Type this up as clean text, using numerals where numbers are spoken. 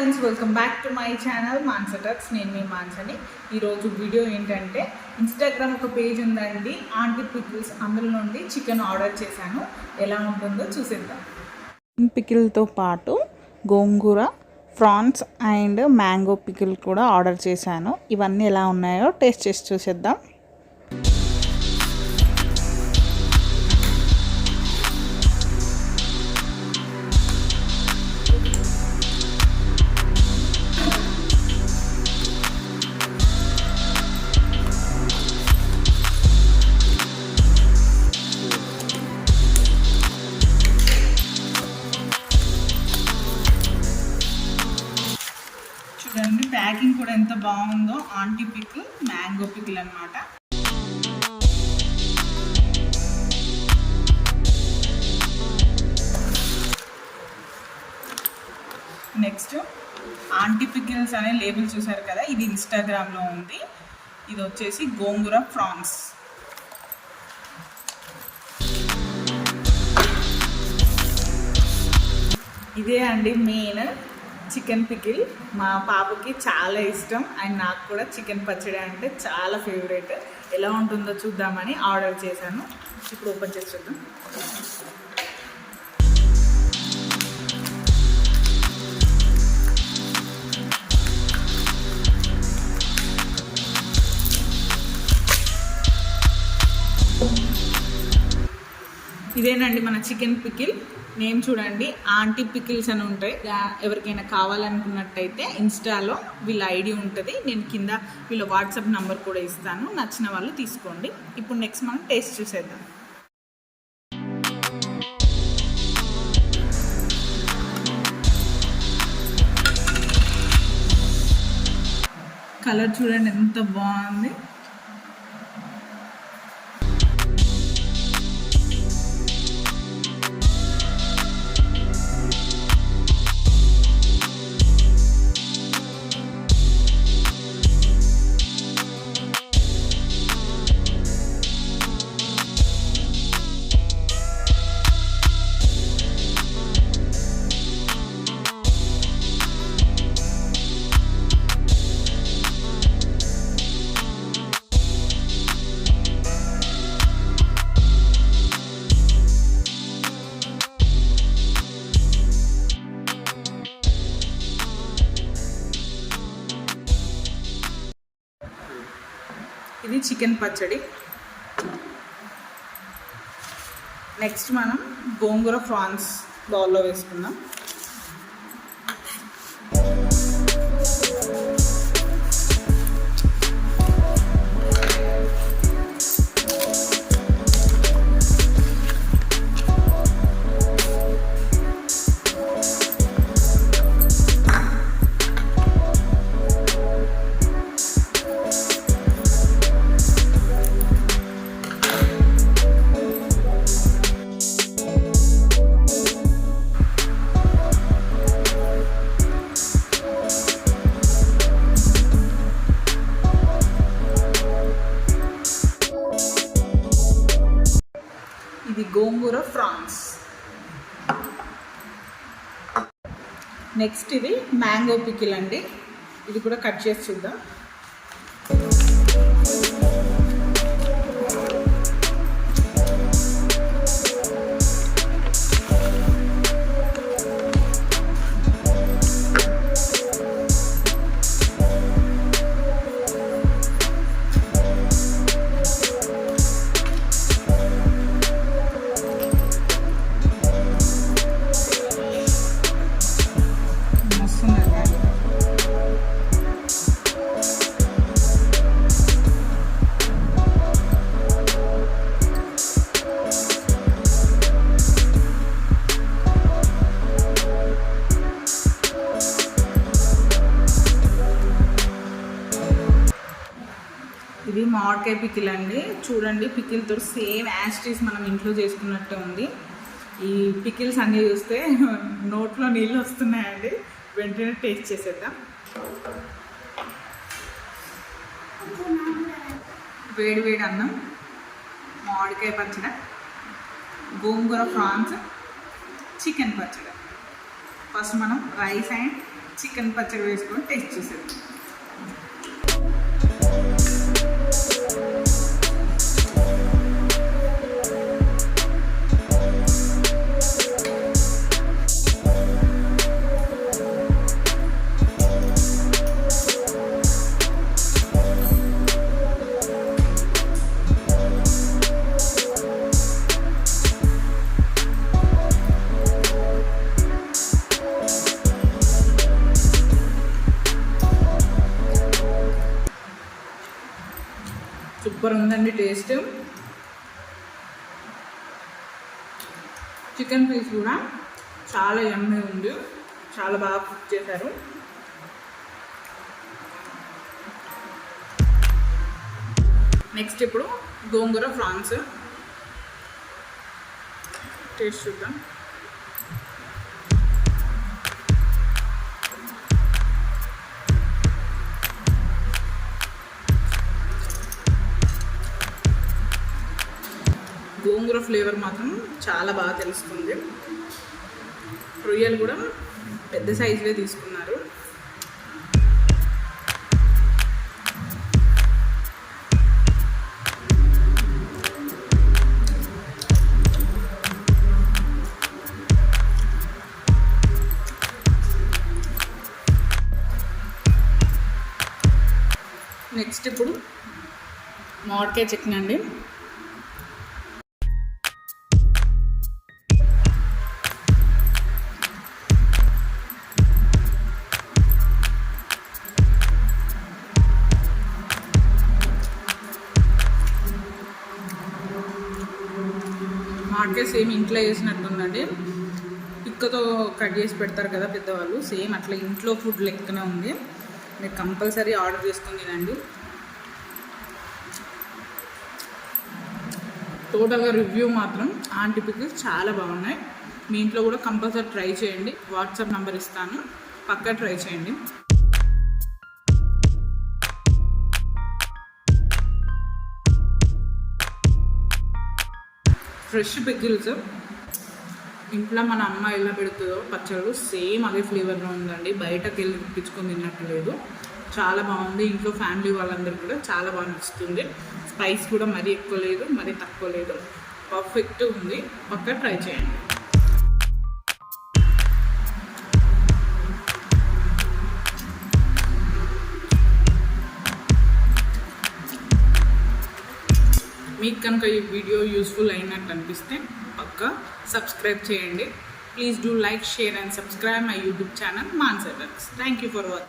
Friends, welcome back to my channel Mansa talks. నేను మీ మాన్సని. ఈరోజు video ఏంటంటే, ఇన్స్టాగ్రామ్ ఒక పేజ్ ఉందండి, ఆంటీ పికిల్స్. అందులో నుండి చికెన్ ఆర్డర్ చేశాను. ఎలా ఉంటుందో చూసేద్దాం. పికిల్తో పాటు గోంగూర, ప్రాన్స్ అండ్ మ్యాంగో పికిల్ కూడా ఆర్డర్ చేశాను. ఇవన్నీ ఎలా ఉన్నాయో టేస్ట్ చేసి చూసేద్దాం. చూడండి, ప్యాకింగ్ కూడా ఎంత బాగుందో. ఆంటీ పికిల్, మ్యాంగో పికిల్ అన్నమాట. నెక్స్ట్ ఆంటీ పికిల్స్ అనే లేబుల్ చూసారు కదా, ఇది ఇన్స్టాగ్రామ్లో ఉంది. ఇది వచ్చేసి గోంగూర ప్రాన్స్. ఇదే అండి మెయిన్ చికెన్ పికిల్. మా పాపకి చాలా ఇష్టం అండ్ నాకు కూడా చికెన్ పచ్చడి అంటే చాలా ఫేవరెట్. ఎలా ఉంటుందో చూద్దామని ఆర్డర్ చేశాను. ఇప్పుడు ఓపెన్ చేసి చూద్దాం. ఇదేనండి మన చికెన్ పికిల్. నేమ్ చూడండి, ఆంటీ పికిల్స్ అని ఉంటాయి. ఎవరికైనా కావాలనుకున్నట్టయితే ఇన్స్టాలో వీళ్ళ ఐడి ఉంటుంది. నేను కింద వీళ్ళ వాట్సాప్ నెంబర్ కూడా ఇస్తాను. నచ్చిన వాళ్ళు తీసుకోండి. ఇప్పుడు నెక్స్ట్ మనం టేస్ట్ చూసేద్దాం. కలర్ చూడండి ఎంత బాగుంది. ఇది చికెన్ పచ్చడి. నెక్స్ట్ మనం గోంగూర ప్రాన్స్ బౌల్లో వేసుకుందాం. ఇది గోంగూర ప్రాన్స్. నెక్స్ట్ ఇది మ్యాంగో పికిల్ అండి. ఇది కూడా కట్ చేసి చూద్దాం. ఇది మామిడికాయ పికిల్ అండి. చూడండి, పికిల్తో సేమ్ యాస్టీస్ మనం ఇంట్లో చేసుకున్నట్టే ఉంది. ఈ పికిల్స్ అన్నీ చూస్తే నోట్లో నీళ్ళు వస్తున్నాయండి. వెంటనే టేస్ట్ చేసేద్దాం. వేడి వేడి అన్నం, మామిడికాయ పచ్చడి, గోంగూర ప్రాన్స్, చికెన్ పచ్చడి. ఫస్ట్ మనం రైస్ అండ్ చికెన్ పచ్చడి వేసుకొని టేస్ట్ చేసేది. సూపర్ ఉందండి టేస్ట్. చికెన్ పీస్ కూడా చాలా యమ్మీ ఉంది, చాలా బాగా కుక్ చేశారు. నెక్స్ట్ ఇప్పుడు గోంగూర ఫ్రాన్స్ టేస్ట్ చూద్దాం. గోంగూర ఫ్లేవర్ మాత్రం చాలా బాగా తెలుస్తుంది. రొయ్యలు కూడా పెద్ద సైజులో తీసుకున్నారు. నెక్స్ట్ ఇప్పుడు మామిడికాయ చట్నీ అండి. మామిడికాయ సేమ్ ఇంట్లో వేసినట్టుందండి. పిక్కతో కట్ చేసి పెడతారు కదా పెద్దవాళ్ళు, సేమ్ అట్లా ఇంట్లో ఫుడ్ లెక్కనే ఉంది. మీరు కంపల్సరీ ఆర్డర్ చేసుకొని తినండి. టోటల్గా రివ్యూ మాత్రం ఆంటీ పికిల్స్ చాలా బాగున్నాయి. మీ ఇంట్లో కూడా కంపల్సరీ ట్రై చేయండి. వాట్సాప్ నెంబర్ ఇస్తాను, పక్కా ట్రై చేయండి. ఫ్రెష్ పికిల్స్ ఇంట్లో మన అమ్మ ఎలా పెడుతుందో పచ్చళ్ళు సేమ్ అదే ఫ్లేవర్లో ఉందండి. బయటకు వెళ్ళి తెప్పించుకొని తిన్నట్టు లేదు. చాలా బాగుంది. ఇంట్లో ఫ్యామిలీ వాళ్ళందరూ కూడా చాలా బాగా నచ్చుతుంది. స్పైస్ కూడా మరీ ఎక్కువ లేదు, మరీ తక్కువ లేదు, పర్ఫెక్ట్ ఉంది. పక్కా ట్రై చేయండి. మీకు కనుక ఈ వీడియో యూస్ఫుల్ అయినట్టు అనిపిస్తే పక్కా సబ్స్క్రైబ్ చేయండి. Please do like, share and subscribe my YouTube channel Mansa talks. Thank you for watching.